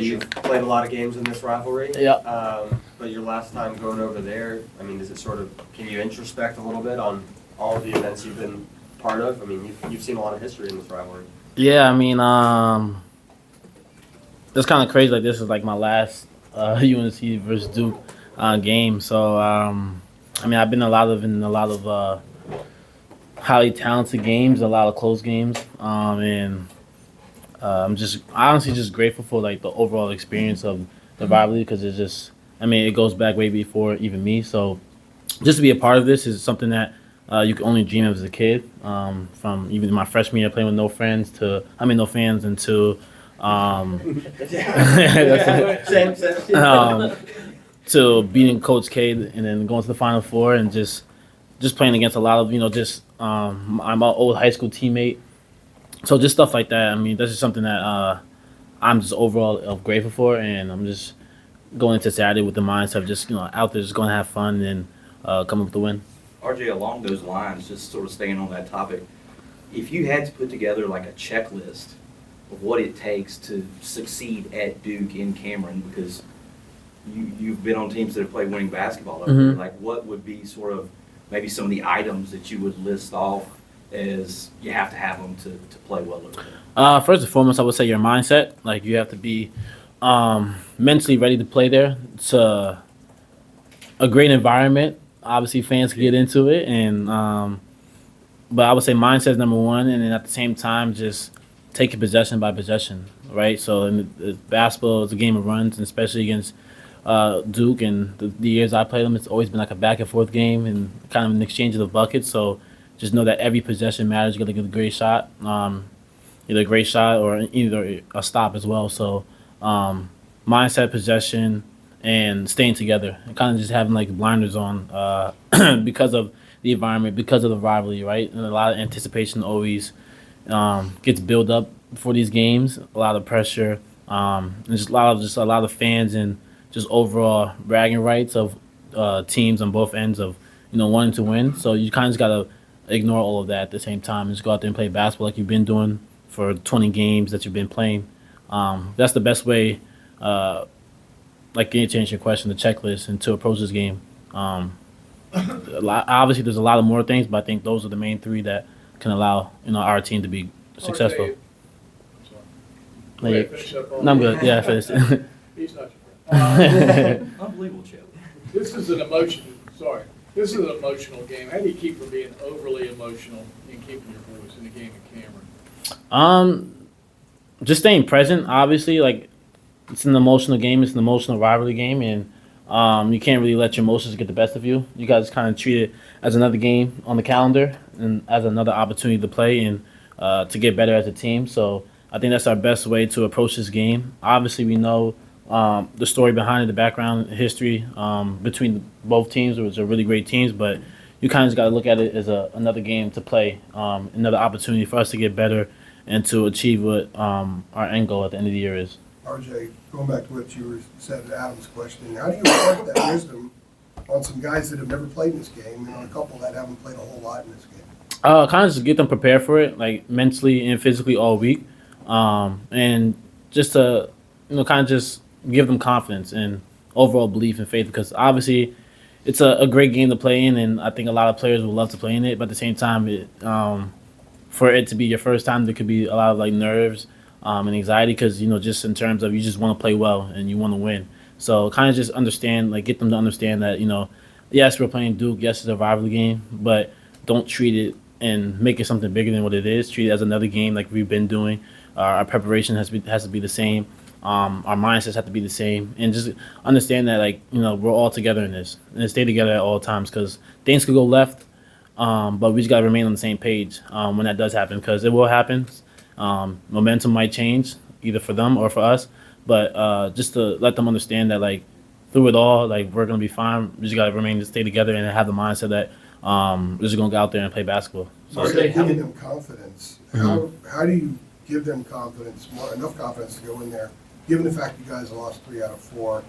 you've played a lot of games in this rivalry. Yeah. But your last time going over there, I mean, does it sort of, can you introspect a little bit on all of the events you've been part of? I mean, you've seen a lot of history in this rivalry. Yeah, I mean, it's kind of crazy. Like, this is like my last UNC versus Duke game. So, I mean, I've been in a lot of highly talented games, a lot of close games, and I'm just honestly just grateful for like the overall experience of the rivalry because it's just, I mean, it goes back way before even me. So, just to be a part of this is something that you can only dream of as a kid. From even my freshman year playing with no fans no fans, until to beating Coach K and then going to the Final Four and just playing against a lot of I'm an old high school teammate. So just stuff like that. I mean, that's just something that I'm just overall grateful for, and I'm just going into Saturday with the mindset of just out there just going to have fun and come up with the win. RJ, along those lines, just sort of staying on that topic, if you had to put together like a checklist of what it takes to succeed at Duke in Cameron, because you've been on teams that have played winning basketball over there, like what would be sort of maybe some of the items that you would list off as you have to have them to play well over there? First and foremost, I would say your mindset. Like, you have to be mentally ready to play there. It's a great environment. Obviously, fans can get into it, and but I would say mindset is number one, and then at the same time, just take it possession by possession, right? So in basketball is a game of runs, and especially against Duke and the years I played them, it's always been like a back and forth game and kind of an exchange of the buckets. So just know that every possession matters. You got to get a great shot, either a great shot or either a stop as well. So mindset, possession, and staying together and kind of just having like blinders on because of the environment, because of the rivalry, right? And a lot of anticipation always gets built up for these games, a lot of pressure, and just a lot of fans and just overall bragging rights of teams on both ends of wanting to win. So you kind of just gotta ignore all of that at the same time and just go out there and play basketball like you've been doing for 20 games that you've been playing. That's the best way. Like, to answer your question, the checklist and to approach this game. Obviously, there's a lot of more things, but I think those are the main three that can allow our team to be successful. Okay. No, I'm good. Yeah, I finished. He's not your friend. Unbelievable, Chip. This is an emotional game. How do you keep from being overly emotional and keeping your voice in the game at Cameron? Just staying present. Obviously, like, it's an emotional game. It's an emotional rivalry game, and you can't really let your emotions get the best of you. You guys kind of treat it as another game on the calendar and as another opportunity to play and to get better as a team. So I think that's our best way to approach this game. Obviously, we know the story behind it, the background, history between both teams, which are really great teams, but you kind of just got to look at it as another game to play, another opportunity for us to get better and to achieve what our end goal at the end of the year is. RJ, going back to what you said to Adam's question, how do you impart that wisdom on some guys that have never played in this game and on a couple that haven't played a whole lot in this game? Kind of just get them prepared for it, like mentally and physically all week, and just to kind of just give them confidence and overall belief and faith, because obviously it's a great game to play in, and I think a lot of players would love to play in it. But at the same time, for it to be your first time, there could be a lot of like nerves and anxiety, because just in terms of you just want to play well and you want to win. So kind of just understand, like, get them to understand that yes, we're playing Duke, yes, it's a rivalry game, but don't treat it and make it something bigger than what it is. Treat it as another game like we've been doing. Our preparation has to be the same. Our mindsets have to be the same, and just understand that we're all together in this and stay together at all times, because things could go left, but we just got to remain on the same page when that does happen, because it will happen. Momentum might change either for them or for us, but just to let them understand that through it all, we're gonna be fine. We just gotta stay together and have the mindset that we're just gonna go out there and play basketball. So giving them confidence. How do you give them confidence, enough confidence to go in there, given the fact you guys lost 3 out of 4,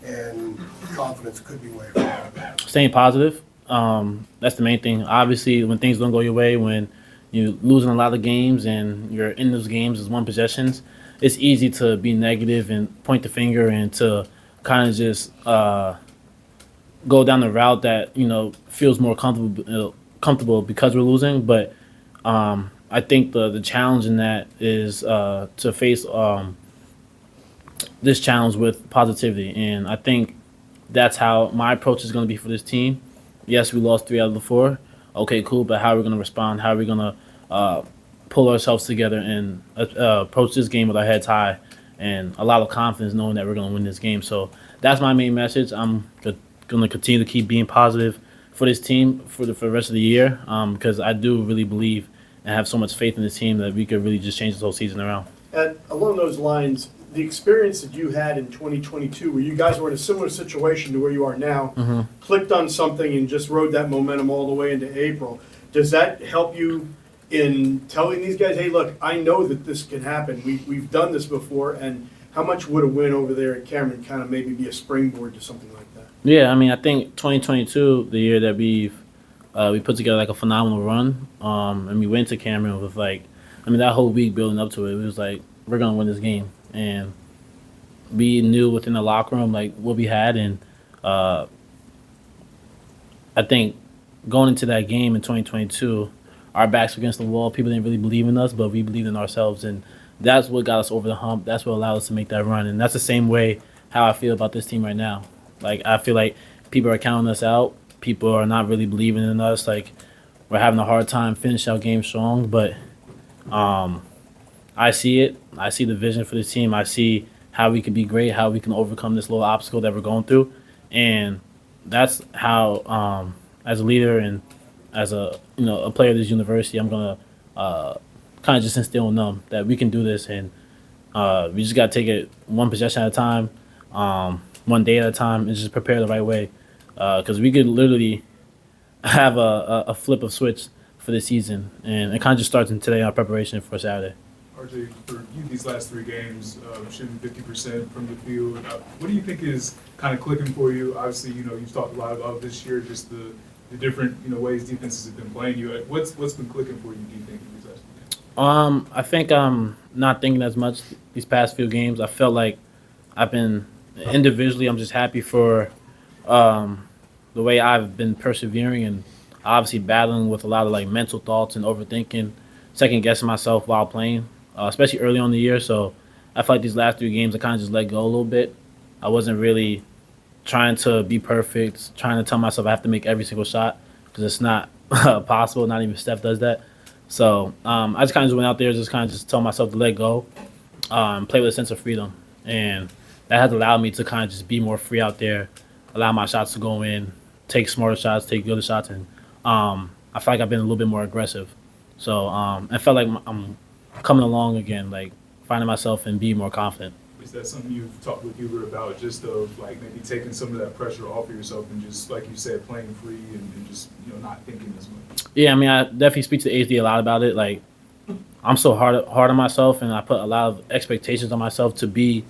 and confidence could be wavering? Staying positive. That's the main thing. Obviously, when things don't go your way, when you're losing a lot of games and you're in those games as one possessions, it's easy to be negative and point the finger and to kind of just go down the route that feels more comfortable because we're losing. But I think the challenge in that is to face this challenge with positivity, and I think that's how my approach is going to be for this team. Yes, we lost 3 out of the 4. Okay, cool, but how are we going to respond? How are we going to pull ourselves together and approach this game with our heads high and a lot of confidence, knowing that we're going to win this game? So that's my main message. I'm going to continue to keep being positive for this team for the rest of the year, because I do really believe and have so much faith in this team that we could really just change this whole season around. Along those lines, the experience that you had in 2022, where you guys were in a similar situation to where you are now, clicked on something and just rode that momentum all the way into April, does that help you in telling these guys, hey, look, I know that this can happen. We've done this before, and how much would a win over there at Cameron kind of maybe be a springboard to something like that? Yeah, I mean, I think 2022, the year that we put together like a phenomenal run, and we went to Cameron with that whole week building up to it, it was like, we're going to win this game. And we knew within the locker room like what we had, and I think going into that game in 2022, our backs were against the wall. People didn't really believe in us, but we believed in ourselves, and that's what got us over the hump. That's what allowed us to make that run, and that's the same way how I feel about this team right now. Like, I feel like people are counting us out. People are not really believing in us. Like, we're having a hard time finishing our game strong, but I see it. I see the vision for this team. I see how we can be great, how we can overcome this little obstacle that we're going through. And that's how, as a leader and as a player of this university, I'm going to kind of just instill in them that we can do this. And we just got to take it one possession at a time, one day at a time, and just prepare the right way. Because we could literally have a flip of switch for this season. And it kind of just starts in today, our preparation for Saturday. RJ, for you, these last 3 games, shooting 50% from the field, what do you think is kind of clicking for you? Obviously, you've talked a lot about this year, just the different, ways defenses have been playing you. What's been clicking for you, do you think, in these last 3 games? I think I'm not thinking as much these past few games. I felt like I've been individually, I'm just happy for the way I've been persevering and obviously battling with a lot of mental thoughts and overthinking, second guessing myself while playing. Especially early on in the year. So I feel like these last 3 games I kind of just let go a little bit. I wasn't really trying to be perfect, trying to tell myself I have to make every single shot, because it's not possible. Not even Steph does that. So I just kind of just went out there, just kind of just tell myself to let go, play with a sense of freedom. And that has allowed me to kind of just be more free out there, allow my shots to go in, take smarter shots, take good shots. And I feel like I've been a little bit more aggressive. So I felt like I'm coming along again, finding myself and being more confident. Is that something you've talked with Hubert about, just of maybe taking some of that pressure off of yourself and just, like you said, playing free and just, not thinking as much? Yeah, I mean, I definitely speak to HD a lot about it. I'm so hard on myself, and I put a lot of expectations on myself to be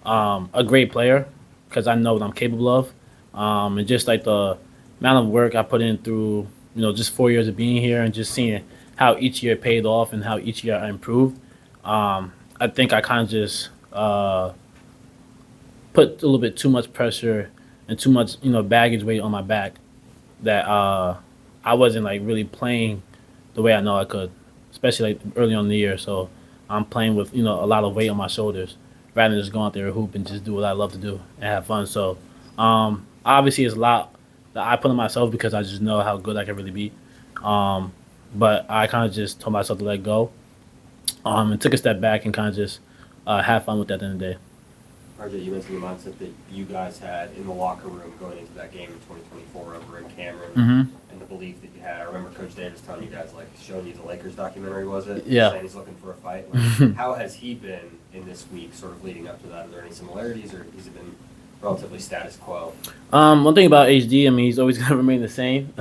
a great player, because I know what I'm capable of. And just the amount of work I put in through, just 4 years of being here and just seeing how each year paid off and how each year I improved. I think I kind of just put a little bit too much pressure and too much, baggage weight on my back that I wasn't really playing the way I know I could, especially early on in the year. So I'm playing with, a lot of weight on my shoulders rather than just go out there and hoop and just do what I love to do and have fun. So obviously it's a lot that I put on myself because I just know how good I can really be. But I kind of just told myself to let go, and took a step back and kind of just have fun with that at the end of the day. RJ, you mentioned the mindset that you guys had in the locker room going into that game in 2024 over in Cameron, and the belief that you had. I remember Coach Davis telling you guys, showing you the Lakers documentary, was it? Yeah. Saying he's looking for a fight. How has he been in this week, sort of leading up to that? Are there any similarities, or has it been relatively status quo? One thing about HD, I mean, he's always going to remain the same.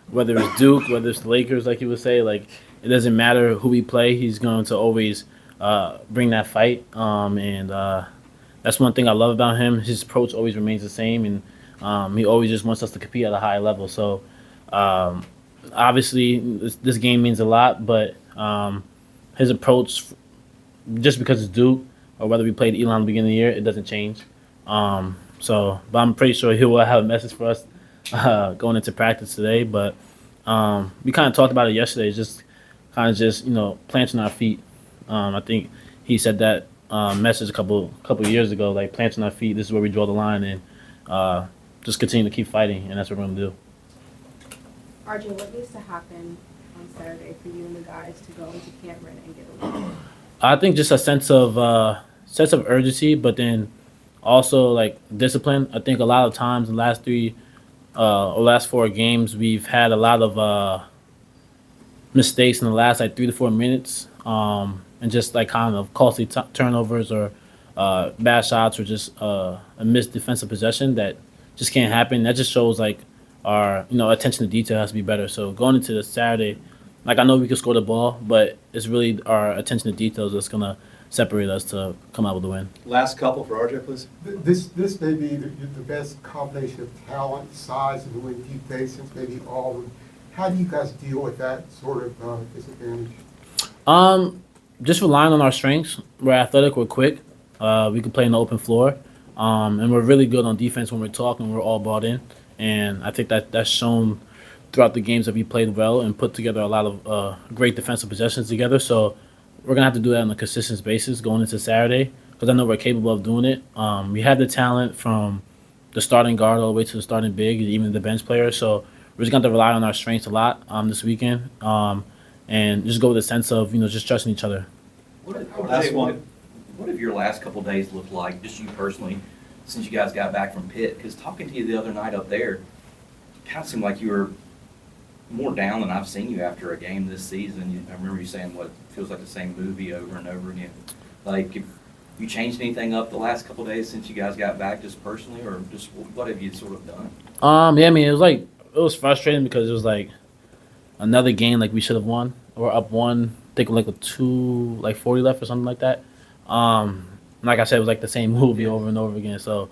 Whether it's Duke, whether it's the Lakers, like you would say, it doesn't matter who we play. He's going to always bring that fight. And that's one thing I love about him. His approach always remains the same, and he always just wants us to compete at a high level. So obviously this game means a lot, but his approach, just because it's Duke, or whether we played Elon at the beginning of the year, it doesn't change. But I'm pretty sure he will have a message for us going into practice today. But we kind of talked about it yesterday. It's just kind of just planting our feet. I think he said that message a couple of years ago, like planting our feet. This is where we draw the line, and just continue to keep fighting, and that's what we're gonna do. RJ, what needs to happen on Saturday for you and the guys to go into Cameron and get a win? I think just a sense of urgency, but then also like discipline. I think a lot of times in the last last 4 games, we've had a lot of mistakes in the last like 3 to 4 minutes, and just like kind of costly turnovers or bad shots or just a missed defensive possession that just can't happen. That just shows like our attention to detail has to be better. So going into the Saturday, like I know we can score the ball, but it's really our attention to details that's gonna separate us to come out with a win. Last couple for RJ, please. This may be the best combination of talent, size, and the way defense since maybe all of them. How do you guys deal with that sort of disadvantage? Just relying on our strengths. We're athletic, we're quick. We can play in the open floor, and we're really good on defense when we're talking. We're all bought in, and I think that's shown throughout the games that we played well and put together a lot of great defensive possessions together. So we're gonna have to do that on a consistent basis going into Saturday because I know we're capable of doing it. We have the talent from the starting guard all the way to the starting big, even the bench players. So we're just going to have to rely on our strengths a lot this weekend, and just go with a sense of just trusting each other. Last one. What have your last couple days looked like, just you personally, since you guys got back from Pitt? Because talking to you the other night up there, it kind of seemed like you were more down than I've seen you after a game this season. I remember you saying what feels like the same movie over and over again. Like, have you changed anything up the last couple days since you guys got back, just personally, or just what have you sort of done? Yeah, I mean, it was frustrating because it was like another game like we should have won. We're up 1, I think like with 40 left or something like that. Like I said, it was like the same movie over and over again. So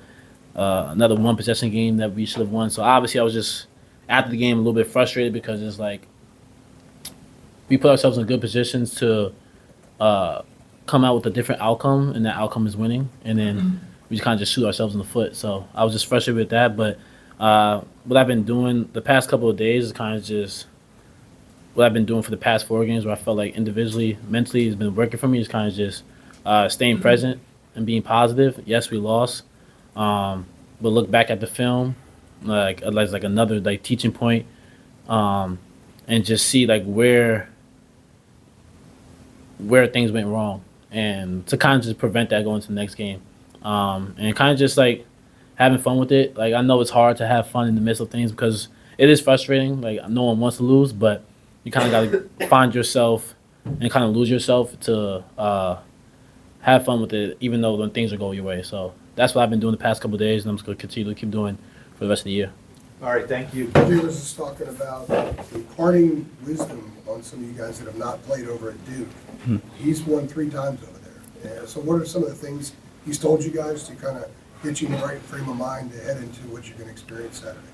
another 1 possession game that we should have won. So obviously I was just after the game a little bit frustrated because it's like we put ourselves in good positions to come out with a different outcome, and that outcome is winning. And then we just kind of just shoot ourselves in the foot. So I was just frustrated with that. But what I've been doing the past couple of days is kind of just what I've been doing for the past 4 games where I felt like individually, mentally, has been working for me. Is kind of just staying present and being positive. Yes, we lost, but look back at the film like another like teaching point, and just see like where things went wrong, and to kind of just prevent that going to the next game, and kind of just like having fun with it. Like I know it's hard to have fun in the midst of things because it is frustrating. Like no one wants to lose, but you kind of got to find yourself and kind of lose yourself to have fun with it, even though when things are going your way. So that's what I've been doing the past couple of days, and I'm just going to continue to keep doing for the rest of the year. All right, thank you. Jay was just talking about imparting wisdom on some of you guys that have not played over at Duke. He's won 3 times over there. Yeah, so what are some of the things he's told you guys to kind of get you in the right frame of mind to head into what you're going to experience Saturday?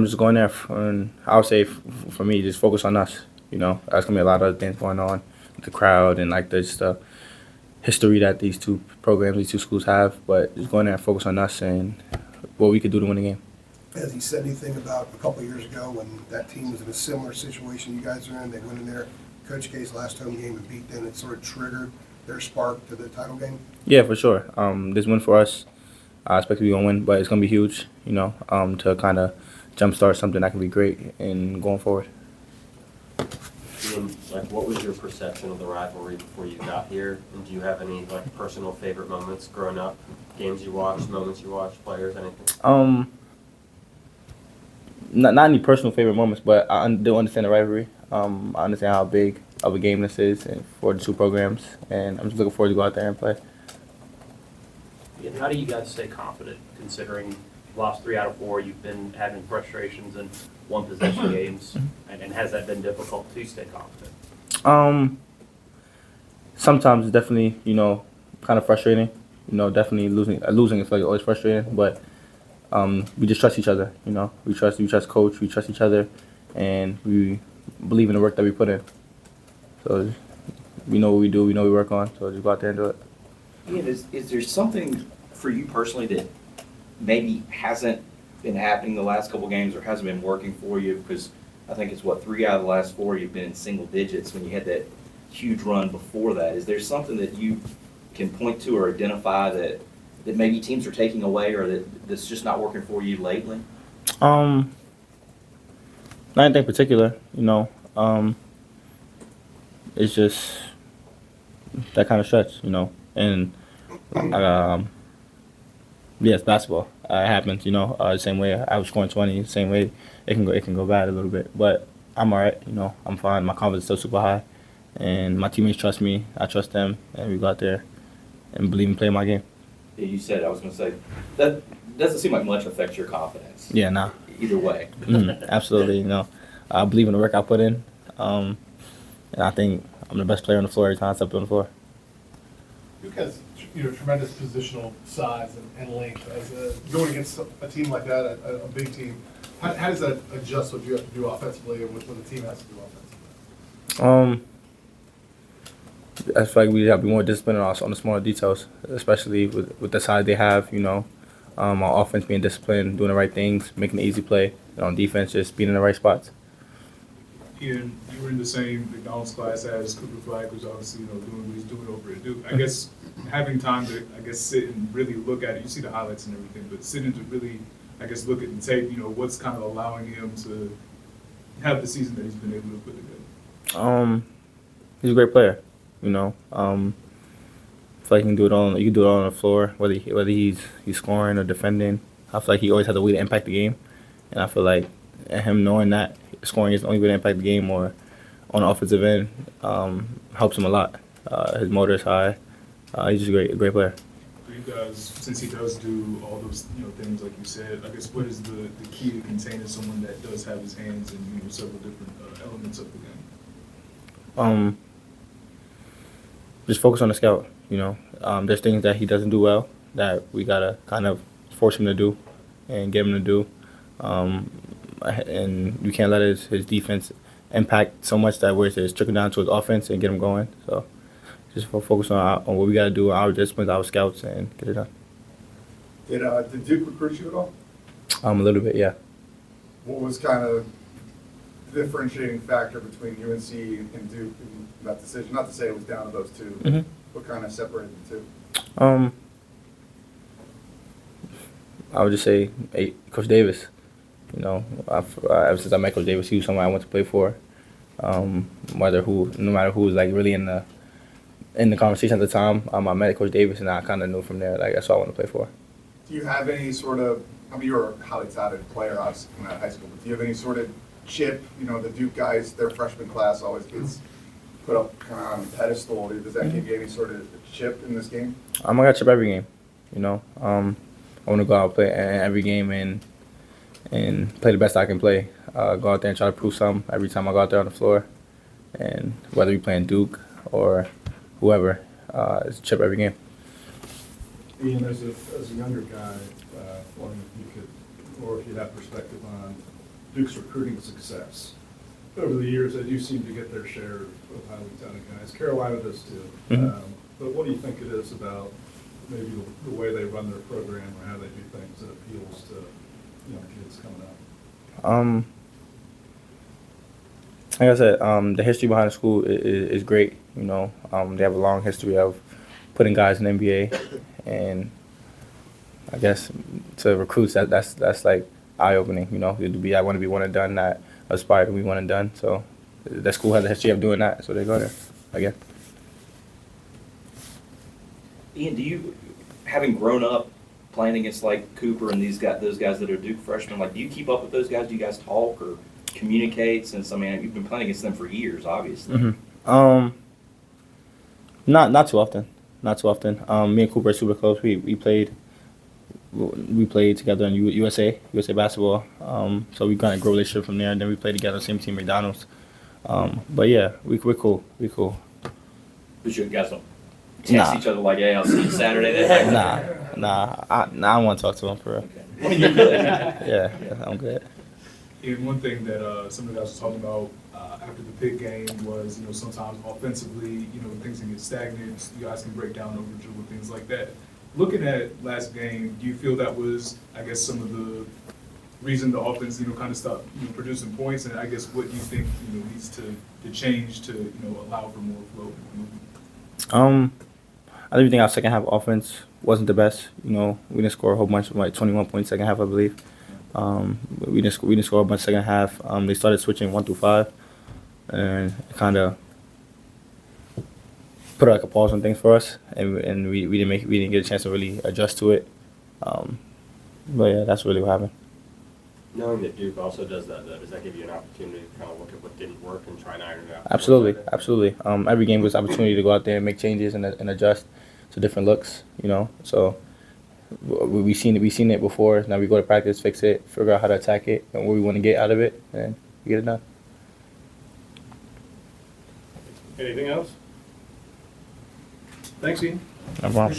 Just going there, and I would say for me, just focus on us. There's gonna be a lot of other things going on with the crowd and like just the history that these 2 programs, these 2 schools have. But just going there and focus on us and what we could do to win the game. Has he said anything about a couple of years ago when that team was in a similar situation you guys are in? They went in there, Coach K's last home game and beat them. It sort of triggered their spark to the title game? Yeah, for sure. This win for us, I expect we're gonna win, but it's gonna be huge. To kind of jumpstart something that can be great in going forward. And, like, what was your perception of the rivalry before you got here? And do you have any like personal favorite moments growing up? Games you watched, moments you watched, players, anything? Not any personal favorite moments, but I do understand the rivalry. I understand how big of a game this is and for the 2 programs, and I'm just looking forward to go out there and play. And how do you guys stay confident considering you lost 3 out of 4, you've been having frustrations in 1 possession games, and has that been difficult to stay confident? Sometimes it's definitely, kind of frustrating. Definitely losing is like always frustrating, but we just trust each other. We trust coach, we trust each other, and we believe in the work that we put in. So we know what we do, we know what we work on, so just go out there and do it. Ian, is there something for you personally that maybe hasn't been happening the last couple games or hasn't been working for you? Because I think it's 3 out of the last 4 you've been in single digits when you had that huge run before that. Is there something that you can point to or identify that maybe teams are taking away or that's just not working for you lately? Not anything particular, you know. It's just that kind of stretch, you know. And yeah, it's basketball. It happens, you know. The same way I was scoring 20, same way it can go bad a little bit. But I'm all right, you know. I'm fine. My confidence is still super high, and my teammates trust me. I trust them, and we go out there and believe in playing my game. Yeah, you said, I was going to say, that doesn't seem like much affects your confidence. Yeah, nah. Either way. Absolutely, you know. I believe in the work I put in, and I think I'm the best player on the floor every time I step on the floor. Duke has tremendous positional size and length. As going against a team like that, a big team, how does that adjust what you have to do offensively or what the team has to do offensively? I feel like we have to be more disciplined on the smaller details, especially with the size they have, you know. On offense, being disciplined, doing the right things, making the easy play. And on defense, just being in the right spots. Ian, you were in the same McDonald's class as Cooper Flagg, who's obviously, doing what he's doing over at Duke. I guess having time to, sit and really look at it, you see the highlights and everything, but sitting to really, look at the tape, what's kind of allowing him to have the season that he's been able to put together? He's a great player, you know. I feel like you can do it all on the floor, whether he's scoring or defending. I feel like he always has a way to impact the game, and I feel like him knowing that scoring is the only way to impact the game or on the offensive end helps him a lot. His motor is high. He's just a great player. For you guys, since he does do all those things like you said, I guess what is the key to containing someone that does have his hands in several different elements of the game? Just focus on the scout. You know, there's things that he doesn't do well that we gotta kind of force him to do and get him to do. And you can't let his defense impact so much that where it's trickle down to his offense and get him going. So just focus on what we got to do, our disciplines, our scouts, and get it done. Did Duke recruit you at all? A little bit, yeah. What was kind of the differentiating factor between UNC and Duke in that decision? Not to say it was down to those two. Mm-hmm. What kind of separated the two? I would just say Coach Davis. You know, ever since I met Coach Davis, he was someone I went to play for. No matter who was like really in the conversation at the time, I met Coach Davis, and I kind of knew from there that's all I want to play for. Do you have any sort of? I mean, you're a highly touted player, obviously, coming out of high school. But do you have any sort of chip? The Duke guys, their freshman class always gets put up kind of on a pedestal. Does that give you any sort of chip in this game? I got to chip every game. I want to go out and play every game and play the best I can play. Go out there and try to prove something every time I go out there on the floor. And whether we playing Duke or whoever, it's chip every game. Ian, as a younger guy, wondering if you could, or if you have perspective on Duke's recruiting success. Over the years, they do seem to get their share of highly talented guys. Carolina does too. Mm-hmm. But what do you think it is about maybe the way they run their program or how they do things that appeals to kids coming up? Like I said, the history behind the school is great. They have a long history of putting guys in the NBA, and I guess to recruits, that's like eye-opening. I want to be one and done, not aspire to be one and done. So that school has a history of doing that, so they go there again. Ian, do you, having grown up playing against like Cooper and those guys that are Duke freshmen, do you keep up with those guys? Do you guys talk or communicate? Since you've been playing against them for years, obviously. Mm-hmm. Not too often. Not too often. Me and Cooper are super close. We played together in USA basketball. So we kind of grow a relationship from there, and then we played together on the same team, McDonald's. But yeah, we're cool. We cool. But you guys don't text each other like, "Hey, I'll see you Saturday." Then. Nah. I don't want to talk to him for real. Okay. Well, you're good. Yeah, I'm good. And one thing that some of the guys were talking about after the Pitt game was, sometimes offensively, things can get stagnant. You guys can break down over dribble, things like that. Looking at last game, do you feel that was, I guess, some of the reason the offense, kind of stopped, producing points? And I guess what do you think, needs to change to, allow for more flow and movement? I don't think our second half offense wasn't the best. We didn't score a whole bunch, like 21 points second half, I believe. We didn't score a bunch second half. They started switching 1 through 5, and it kind of put like a pause on things for us, and we didn't get a chance to really adjust to it. But yeah, that's really what happened. Knowing that Duke also does that, though, does that give you an opportunity to kind of look at what didn't work and try and iron it out? Absolutely, absolutely. Every game was an opportunity to go out there and make changes and adjust to different looks. So we've seen it before. Now we go to practice, fix it, figure out how to attack it, and what we want to get out of it, and we get it done. Anything else? Thanks, Ian. No problem.